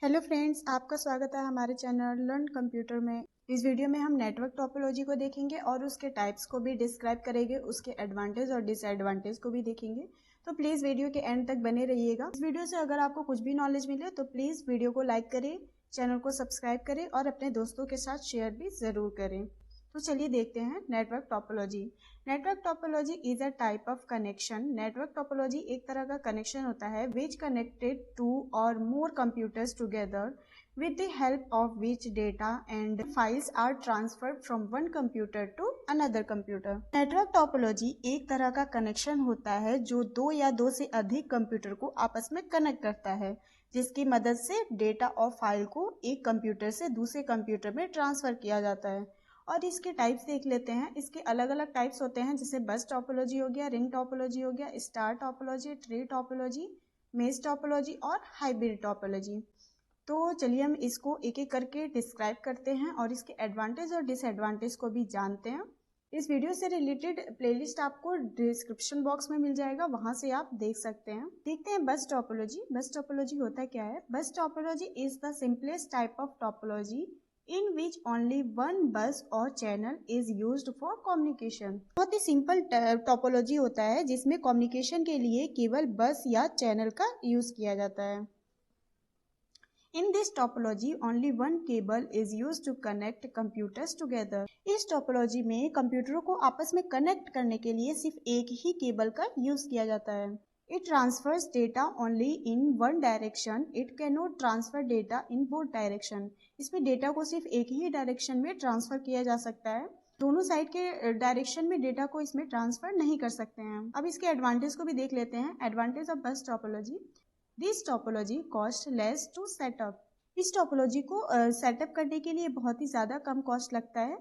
Hello friends, आपका स्वागत है हमारे चैनल लर्न कंप्यूटर में। इस वीडियो में हम नेटवर्क टोपोलॉजी को देखेंगे और उसके टाइप्स को भी डिस्क्राइब करेंगे, उसके एडवांटेज और डिसएडवांटेज को भी देखेंगे। तो प्लीज़ वीडियो के एंड तक बने रहिएगा। इस वीडियो से अगर आपको कुछ भी नॉलेज मिले तो प्लीज़ वीडियो को लाइक करें, चैनल को सब्सक्राइब करें और अपने दोस्तों के साथ शेयर भी ज़रूर करें। तो चलिए देखते हैं network topology. Network topology is a type of connection. Network topology एक तरह का कनेक्शन होता है विच connected two or more computers together with the help of which data and files are transferred from one computer to another computer. Network topology एक तरह का connection होता है जो दो या दो से अधिक कंप्यूटर को आपस में कनेक्ट करता है, जिसकी मदद से डेटा और फाइल को एक कंप्यूटर से दूसरे कंप्यूटर में ट्रांसफर किया जाता है। और इसके टाइप्स देख लेते हैं। इसके अलग अलग टाइप्स होते हैं, जैसे बस टोपोलॉजी हो गया, रिंग टोपोलॉजी हो गया, star topology, tree topology, mesh topology और हाइब्रिड टोपोलॉजी। तो चलिए हम इसको एक एक करके डिस्क्राइब करते हैं और इसके एडवांटेज और डिसएडवांटेज को भी जानते हैं। इस वीडियो से रिलेटेड प्लेलिस्ट आपको डिस्क्रिप्शन बॉक्स में मिल जाएगा, वहां से आप देख सकते हैं। देखते हैं बस टोपोलॉजी। बस टोपोलॉजी होता क्या है? बस topology is the simplest type of topology in which only one bus or channel is used for communication। बहुत ही सिंपल टोपोलॉजी होता है जिसमें कम्युनिकेशन के लिए केवल बस या चैनल का यूज किया जाता है। In this topology, only one cable is used to connect computers together। इस टोपोलॉजी में कंप्यूटरों को आपस में कनेक्ट करने के लिए सिर्फ एक ही केबल का यूज किया जाता है। It transfers data only in one direction. It cannot transfer data in both direction। इसमें डेटा को सिर्फ एक ही डायरेक्शन में ट्रांसफर किया जा सकता है, दोनों साइड के डायरेक्शन में डेटा को इसमें ट्रांसफर नहीं कर सकते हैं। अब इसके एडवांटेज को भी देख लेते हैं। Advantage of bus topology. This topology cost less to setup. इस टोपोलॉजी को सेटअप करने के लिए बहुत ही ज़्यादा कम कॉस्ट लगता है।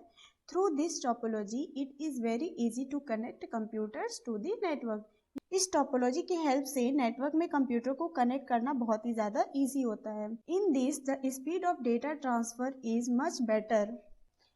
Through this topology it is very easy to connect computers to the network. इस टोपोलॉजी की हेल्प से नेटवर्क में कंप्यूटर को कनेक्ट करना बहुत ही ज़्यादा इजी होता है। In this the speed of data transfer is much better.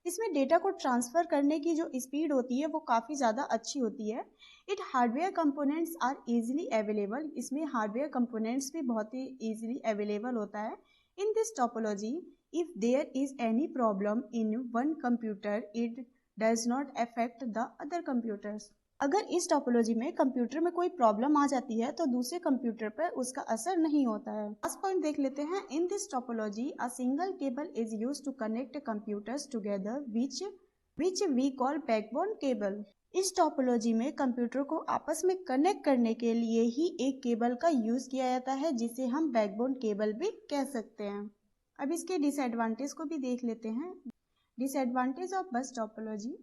इसमें डेटा को ट्रांसफर करने की जो स्पीड होती है वो काफ़ी ज़्यादा अच्छी होती है। It hardware components are easily available. इसमें हार्डवेयर कंपोनेंट्स भी बहुत ही इजीली अवेलेबल होता है। In this topology if there is any problem in one computer it does not affect the other computers. अगर इस टोपोलॉजी में कंप्यूटर में कोई प्रॉब्लम आ जाती है तो दूसरे कंप्यूटर पर उसका असर नहीं होता है। फर्स्ट पॉइंट देख लेते हैं। In this topology a single cable is used to connect computers together which we call backbone cable. इस टोपोलॉजी में कंप्यूटर को आपस में कनेक्ट करने के लिए ही एक केबल का यूज किया जाता है, जिसे हम बैकबोन केबल भी कह सकते हैं। अब इसके डिसएडवांटेज को भी देख लेते हैं। Disadvantage of bus topology.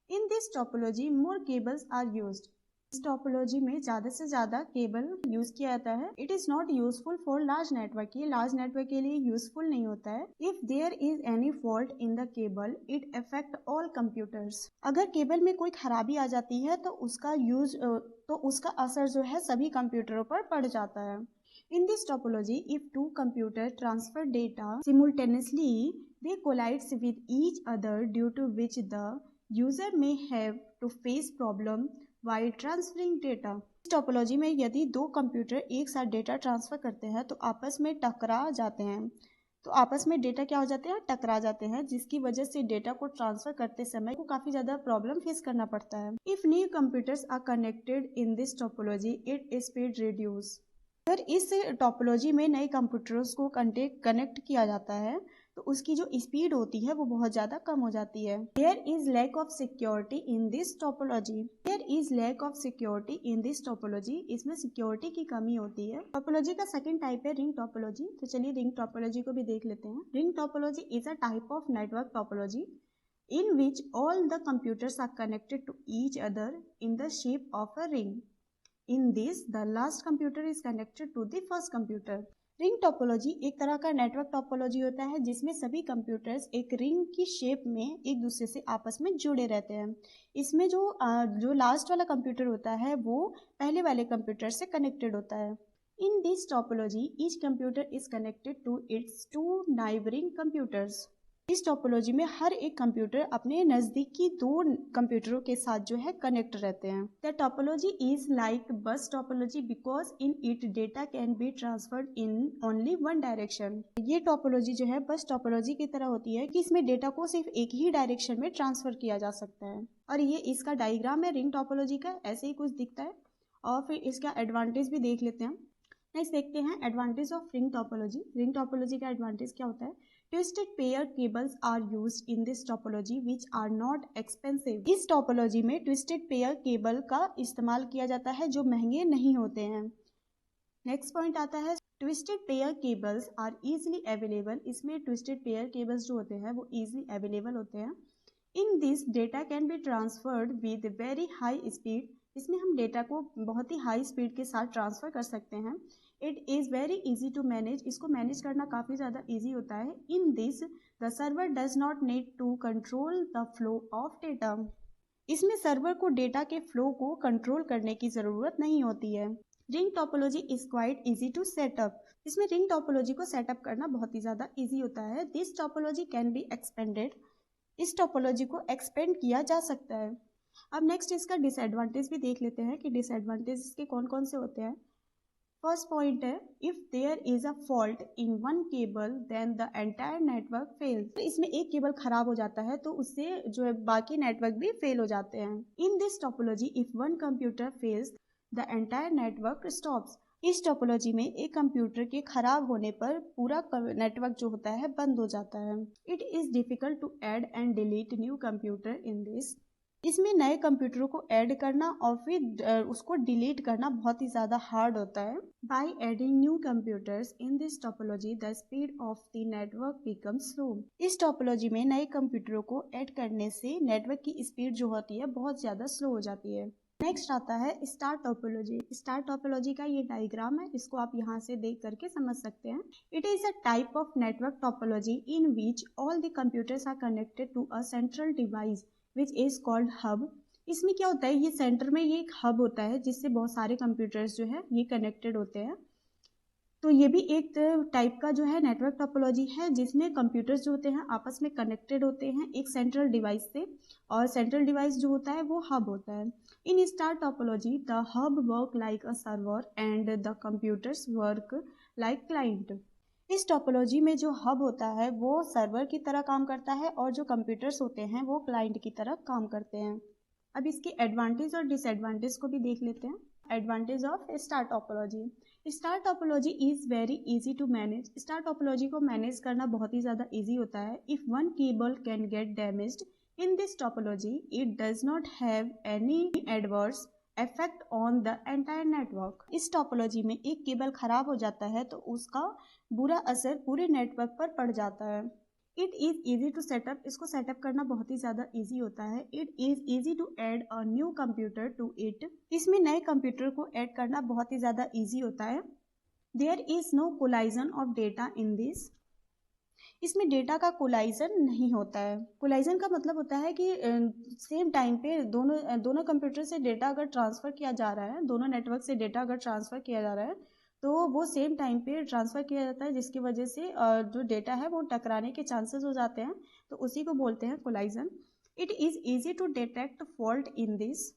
In this topology more cables are used. इस टोपोलॉजी में ज़्यादा से ज़्यादा केबल यूज किया जाता है। It is not useful for large network. ये लार्ज नेटवर्क के लिए यूजफुल नहीं होता है। If there is any fault in the cable it affect all computers. अगर केबल में कोई खराबी आ जाती है तो उसका असर जो है सभी कंप्यूटरों पर पड़ जाता है। In this topology, if two computers transfer data simultaneously, they collides with each other due to which the user may have to face problem while transferring data। इस टोपोलॉजी में यदि दो कंप्यूटर एक साथ डेटा ट्रांसफर करते हैं तो आपस में टकरा जाते हैं। तो आपस में डेटा क्या हो जाते हैं? टकरा जाते हैं, जिसकी वजह से डेटा को ट्रांसफर करते समय को काफ़ी ज़्यादा प्रॉब्लम फेस करना पड़ता है। If new computers are connected in this topology it speed reduce. अगर इस टोपोलॉजी में नए कंप्यूटर्स को कनेक्ट किया जाता है तो उसकी जो स्पीड होती है वो बहुत ज़्यादा कम हो जाती है। There is lack of security in this topology. There is lack of security in this topology. इसमें सिक्योरिटी की कमी होती है। टोपोलॉजी का सेकंड टाइप है रिंग टोपोलॉजी। तो चलिए रिंग टोपोलॉजी को भी देख लेते हैं। Ring topology is a type of network topology in which all the computers are connected to each other in the shape of a ring. In this, the last computer is connected to the first computer. Ring topology एक तरह का network topology होता है जिसमें सभी computers एक ring की shape में एक दूसरे से आपस में जुड़े रहते हैं। इसमें जो लास्ट वाला कंप्यूटर होता है वो पहले वाले कंप्यूटर से कनेक्टेड होता है। In this topology each computer is connected to its two neighbouring computers. इस टोपोलॉजी में हर एक कंप्यूटर अपने नजदीकी दो कंप्यूटरों के साथ जो है कनेक्ट रहते हैं। द टोपोलॉजी इज लाइक बस topology because in it data can be transferred in only one direction. ये टोपोलॉजी जो है बस टोपोलॉजी की तरह होती है कि इसमें डेटा को सिर्फ एक ही डायरेक्शन में ट्रांसफर किया जा सकता है। और ये इसका डायग्राम है रिंग टोपोलॉजी का, ऐसे ही कुछ दिखता है। और फिर इसका एडवांटेज भी देख लेते हैं। नेक्स्ट देखते हैं advantage of ring topology. Ring topology का एडवांटेज क्या होता है? Twisted pair cables are used in this topology which are not expensive. इस टोपोलॉजी में ट्विस्टेड पेयर केबल का इस्तेमाल किया जाता है जो महंगे नहीं होते हैं। नेक्स्ट पॉइंट आता है twisted pair cables are easily available. इसमें ट्विस्टेड पेयर केबल्स जो होते हैं वो इजीली अवेलेबल होते हैं। In this data can be transferred with very high speed. इसमें हम डेटा को बहुत ही हाई स्पीड के साथ ट्रांसफर कर सकते हैं। It is very easy to manage. इसको मैनेज करना काफ़ी ज़्यादा इजी होता है। In this the server does not need to control the flow of data. इसमें सर्वर को डेटा के फ्लो को कंट्रोल करने की ज़रूरत नहीं होती है। Ring topology is quite easy to setup. इसमें रिंग टोपोलॉजी को सेटअप करना बहुत ही ज़्यादा ईजी होता है। This topology can be expanded. इस टोपोलॉजी को एक्सपेंड किया जा सकता है। अब नेक्स्ट इसका डिसएडवांटेज भी देख लेते हैं कि डिसएडवांटेज इसके कौन कौन से होते हैं। फर्स्ट पॉइंट है if there is a fault in one cable then the entire network fails. तो इसमें एक केबल खराब हो जाता है तो उससे जो है बाकी नेटवर्क भी फेल हो जाते हैं। In this topology if one computer fails the entire network stops. इस टोपोलॉजी में एक कंप्यूटर के खराब होने पर पूरा नेटवर्क जो होता है बंद हो जाता है। It is difficult to add and delete new computer in this. इसमें नए कंप्यूटरों को ऐड करना और फिर उसको डिलीट करना बहुत ही ज़्यादा हार्ड होता है। By adding new computers in this topology the speed of the network becomes slow. इस टोपोलॉजी में नए कंप्यूटरों को ऐड करने से नेटवर्क की स्पीड जो होती है बहुत ज़्यादा स्लो हो जाती है। नेक्स्ट आता है स्टार टोपोलॉजी। स्टार टोपोलॉजी का ये डायग्राम है, इसको आप यहाँ से देख करके समझ सकते हैं। It is a type of network topology in which all the computers are connected to a central device which is called hub. इसमें क्या होता है, ये सेंटर में ये एक हब होता है जिससे बहुत सारे कंप्यूटर्स जो है ये कनेक्टेड होते हैं। तो ये भी एक टाइप का जो है नेटवर्क टोपोलॉजी है जिसमें कंप्यूटर्स जो होते हैं आपस में कनेक्टेड होते हैं एक सेंट्रल डिवाइस से, और सेंट्रल डिवाइस जो होता है वो हब होता है। In star topology the hub work like a server and the computers work like client. इस टोपोलॉजी में जो हब होता है वो सर्वर की तरह काम करता है और जो कंप्यूटर्स होते हैं वो क्लाइंट की तरह काम करते हैं। अब इसके एडवांटेज और डिसएडवांटेज को भी देख लेते हैं। Advantage of star topology. Star topology is very easy to manage. Star topology को मैनेज करना बहुत ही ज़्यादा इजी होता है। If one cable can get damaged in this topology it does not have any adverse effect on the entire network. इस topology में एक केबल खराब हो जाता है तो उसका बुरा असर पूरे नेटवर्क पर पड़ जाता है। It is easy to setup. इसको सेटअप करना बहुत ही ज़्यादा ईजी होता है। It is easy to add a new computer to it. इसमें नए कंप्यूटर को ऐड करना बहुत ही ज़्यादा ईजी होता है। There is no collision of data in this. इसमें डेटा का कोलाइजन नहीं होता है। कोलाइजन का मतलब होता है कि सेम टाइम पे दोनों कंप्यूटर से डेटा अगर ट्रांसफ़र किया जा रहा है, दोनों नेटवर्क से डेटा अगर ट्रांसफ़र किया जा रहा है तो वो सेम टाइम पे ट्रांसफ़र किया जाता है, जिसकी वजह से जो डेटा है वो टकराने के चांसेस हो जाते हैं, तो उसी को बोलते हैं collision. It is easy to detect fault in this.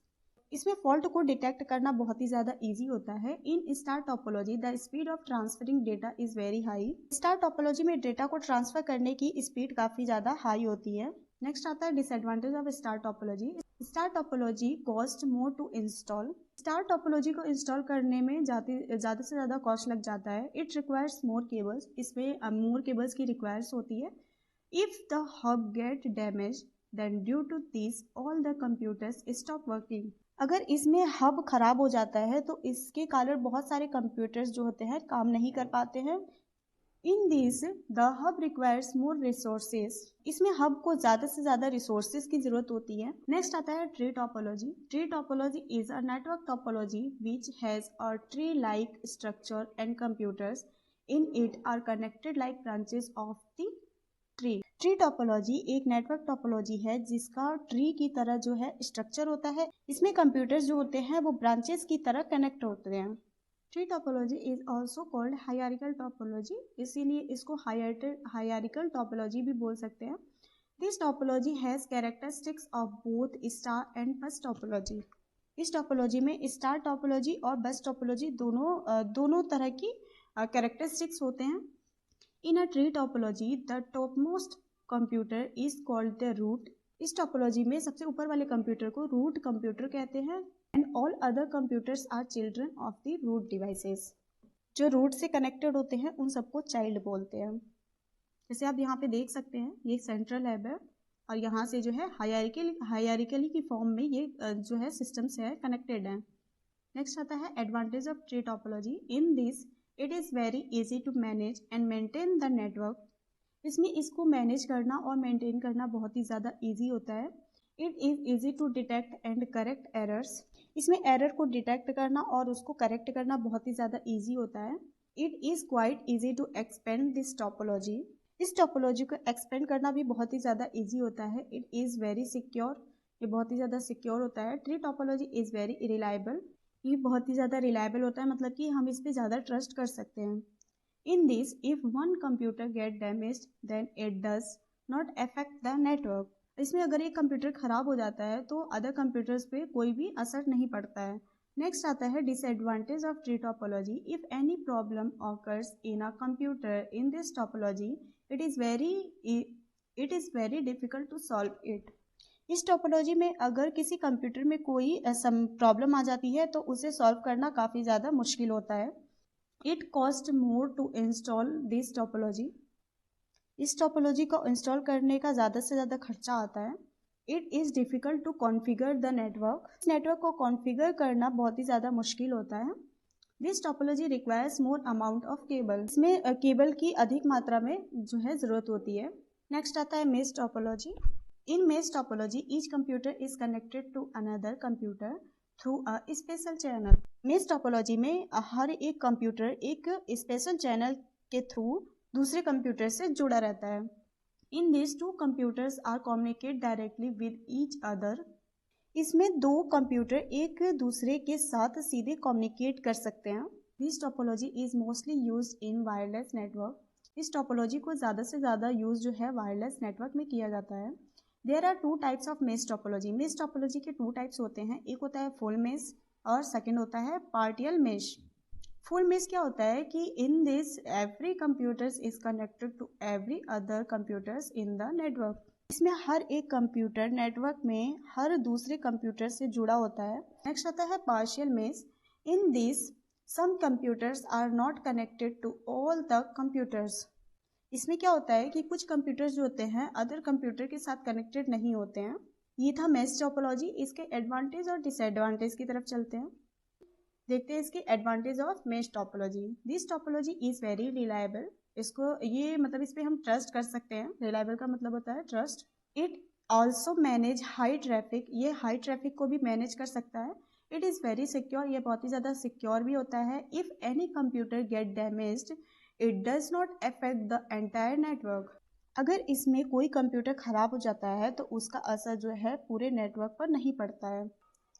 इसमें फॉल्ट को डिटेक्ट करना बहुत ही ज़्यादा इजी होता है। In star topology the speed of transferring data is very high. Star topology में डेटा को ट्रांसफ़र करने की स्पीड काफ़ी ज़्यादा हाई होती है। नेक्स्ट आता है disadvantage of star topology. Star topology cost more to install. Star topology को इंस्टॉल करने में ज़्यादा से ज़्यादा कॉस्ट लग जाता है। It requires more cables. इसमें मोर केबल्स की रिक्वायर्स होती है। If the hub get damage then due to this all the computers stop working. अगर इसमें हब खराब हो जाता है तो इसके कारण बहुत सारे कंप्यूटर्स जो होते हैं काम नहीं कर पाते हैं। In this the hub requires more resources. इसमें हब को ज़्यादा से ज़्यादा रिसोर्सेज की ज़रूरत होती है। नेक्स्ट आता है tree topology. Tree topology is a network topology which has a tree like structure and computers in it are connected like branches of the tree. Tree topology एक नेटवर्क टोपोलॉजी है जिसका tree की तरह जो है structure होता है। इसमें कंप्यूटर्स जो होते हैं वो ब्रांचेस की तरह कनेक्ट होते हैं। Tree topology is also called hierarchical topology, इसीलिए इसको हायरार्किकल टोपोलॉजी भी बोल सकते हैं। This topology has characteristics of both star and bus topology. इस टोपोलॉजी में स्टार टोपोलॉजी और बस टोपोलॉजी दोनों तरह की कैरेक्टरिस्टिक्स होते हैं। In a tree topology the top most computer is called the root. इस टोपोलॉजी में सबसे ऊपर वाले कंप्यूटर को रूट कंप्यूटर कहते हैं and all other computers are children of the root devices. जो रूट से कनेक्टेड होते हैं उन सबको चाइल्ड बोलते हैं। जैसे आप यहाँ पे देख सकते हैं ये सेंट्रल लैब है और यहाँ से जो है हायरार्किकली की फॉर्म में ये जो है सिस्टम्स है कनेक्टेड है। नेक्स्ट आता है advantage of tree topology. In this it is very easy to manage and maintain the network. इसमें इसको मैनेज करना और मेंटेन करना बहुत ही ज़्यादा ईजी होता है। It is easy to detect and correct errors. इसमें एरर को डिटेक्ट करना और उसको करेक्ट करना बहुत ही ज़्यादा ईजी होता है। It is quite easy to expand this topology. इस टोपोलॉजी को एक्सपेंड करना भी बहुत ही ज़्यादा ईजी होता है। इट इज़ वेरी सिक्योर, ये बहुत ही ज़्यादा सिक्योर होता है। Tree topology is very reliable, ये बहुत ही ज़्यादा रिलायबल होता है, मतलब कि हम इस पर ज़्यादा ट्रस्ट कर सकते हैं। In this if one computer get damaged then it does not affect the network. इसमें अगर एक कंप्यूटर ख़राब हो जाता है तो अदर कंप्यूटर्स पे कोई भी असर नहीं पड़ता है। नेक्स्ट आता है disadvantage of tree topology. If any problem occurs in a computer in this topology it is very difficult to solve it. इस टोपोलॉजी में अगर किसी कंप्यूटर में कोई प्रॉब्लम आ जाती है तो उसे सॉल्व करना काफ़ी ज़्यादा मुश्किल होता है। It cost more to install this topology. इस टोपोलॉजी को इंस्टॉल करने का ज़्यादा से ज़्यादा खर्चा आता है। It is difficult to configure the network. इस नेटवर्क को कॉन्फ़िगर करना बहुत ही ज़्यादा मुश्किल होता है। This topology requires more amount of cable. इसमें केबल की अधिक मात्रा में जो है ज़रूरत होती है। नेक्स्ट आता है mesh topology. In mesh topology each computer is connected to another computer through a special channel. Mesh topology में हर एक कंप्यूटर एक स्पेशल चैनल के थ्रू दूसरे कंप्यूटर से जुड़ा रहता है। In this two computers are communicate directly with each other. इसमें दो कंप्यूटर एक दूसरे के साथ सीधे कम्युनिकेट कर सकते हैं। This topology is mostly used in wireless network. इस टोपोलॉजी को ज़्यादा से ज़्यादा यूज जो है वायरलेस नेटवर्क में किया जाता है। There are two types of mesh topology. Mesh topology के टू टाइप्स होते हैं, एक होता है फुल मेश और सेकेंड होता है पार्टियल मेश। फुल मेश क्या होता है कि in this every computers is connected to every other computers in the network. इसमें हर एक कंप्यूटर नेटवर्क में हर दूसरे कंप्यूटर से जुड़ा होता है। नेक्स्ट आता है partial mesh. In this some computers are not connected to all the computers. इसमें क्या होता है कि कुछ कंप्यूटर्स जो होते हैं अदर कंप्यूटर के साथ कनेक्टेड नहीं होते हैं। ये था मेश टोपोलॉजी। इसके एडवांटेज और डिसएडवांटेज की तरफ चलते हैं। देखते हैं इसके advantage of mesh topology. This topology is very reliable. इसको ये मतलब इस पर हम ट्रस्ट कर सकते हैं। रिलायबल का मतलब होता है trust. It also manage high traffic. ये हाई ट्रैफिक को भी मैनेज कर सकता है। It is very secure. ये बहुत ही ज़्यादा सिक्योर भी होता है। If any computer get damaged it does not affect the entire network. अगर इसमें कोई कंप्यूटर ख़राब हो जाता है तो उसका असर जो है पूरे नेटवर्क पर नहीं पड़ता है।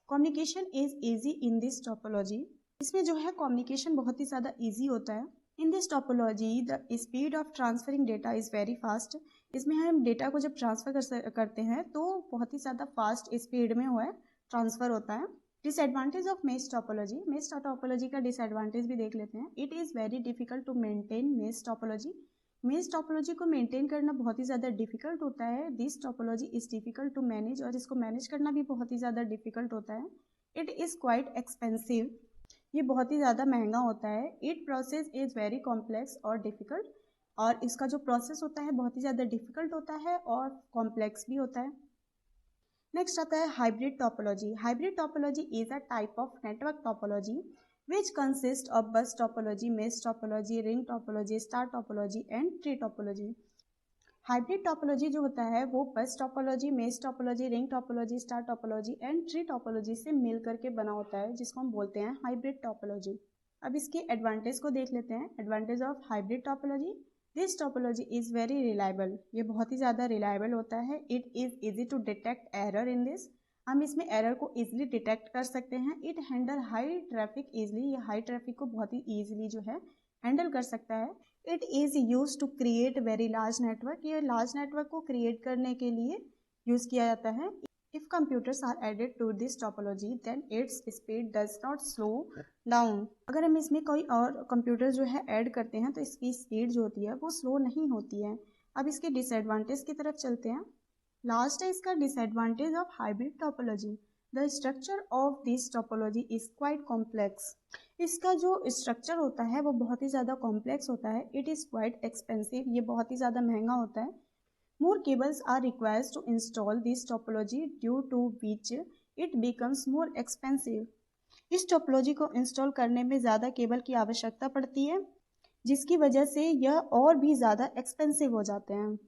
Communication is easy in this topology. इसमें जो है कम्युनिकेशन बहुत ही ज़्यादा ईजी होता है। In this topology the speed of transferring data is very fast. इसमें हम डेटा को जब ट्रांसफ़र करते हैं तो बहुत ही ज़्यादा फास्ट स्पीड में हुआ है ट्रांसफ़र होता है। Disadvantage of mesh topology. Mesh topology का डिसएडवांटेज भी देख लेते हैं। It is very difficult to maintain mesh topology. Mesh topology को मेंटेन करना बहुत ही ज़्यादा डिफिकल्ट होता है। This topology is difficult to manage, और इसको मैनेज करना भी बहुत ही ज़्यादा डिफिकल्ट होता है। It is quite expensive. ये बहुत ही ज़्यादा महंगा होता है। It process is very complex और डिफ़िकल्ट, और इसका जो प्रोसेस होता है बहुत ही ज़्यादा डिफ़िकल्ट होता है और कॉम्प्लेक्स भी होता है। नेक्स्ट आता है hybrid topology. Hybrid topology is a type of network topology which consist of bus topology, mesh topology, ring topology, star topology and tree topology. Hybrid topology जो होता है वो बस topology, mesh topology, ring topology, star topology and tree topology से मिल करके बना होता है, जिसको हम बोलते हैं हाइब्रिड टोपोलॉजी। अब इसके एडवांटेज को देख लेते हैं। Advantage of hybrid topology. This topology is very reliable. ये बहुत ही ज़्यादा रिलायबल होता है। It is easy to detect error in this. हम इसमें एरर को इजीली डिटेक्ट कर सकते हैं। It handle high traffic easily, ये हाई ट्रैफिक को बहुत ही ईजिली जो है हैंडल कर सकता है। It is use to create very large network, ये लार्ज नेटवर्क को क्रिएट करने के लिए यूज़ किया जाता है। If computers are added to this topology then its speed does not slow down. अगर हम इसमें कोई और कंप्यूटर जो है ऐड करते हैं तो इसकी स्पीड जो होती है वो स्लो नहीं होती है। अब इसके डिसएडवांटेज की तरफ चलते हैं। लास्ट है इसका disadvantage of hybrid topology. The structure of this topology is quite complex. इसका जो स्ट्रक्चर होता है वो बहुत ही ज़्यादा कॉम्प्लेक्स होता है। इट इज़ क्वाइट एक्सपेंसिव, ये बहुत ही ज़्यादा महंगा होता है। More cables are required to install this topology due to which it becomes more expensive. इस टोपोलॉजी को इंस्टॉल करने में ज़्यादा केबल की आवश्यकता पड़ती है, जिसकी वजह से यह और भी ज़्यादा एक्सपेंसिव हो जाते हैं।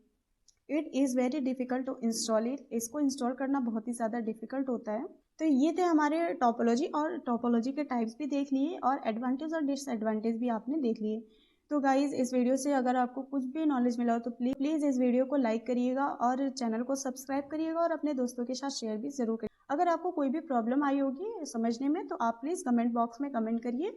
It is very difficult to install it, इसको इंस्टॉल करना बहुत ही ज़्यादा डिफ़िकल्ट होता है। तो ये थे हमारे टोपोलॉजी, और टोपोलॉजी के टाइप्स भी देख लिए और एडवांटेज और डिसएडवांटेज भी आपने देख लिए। तो गाइज़, इस वीडियो से अगर आपको कुछ भी नॉलेज मिला हो तो प्लीज़ इस वीडियो को लाइक करिएगा और चैनल को सब्सक्राइब करिएगा और अपने दोस्तों के साथ शेयर भी ज़रूर करिए। अगर आपको कोई भी प्रॉब्लम आई होगी समझने में तो आप प्लीज़ कमेंट बॉक्स में कमेंट करिए।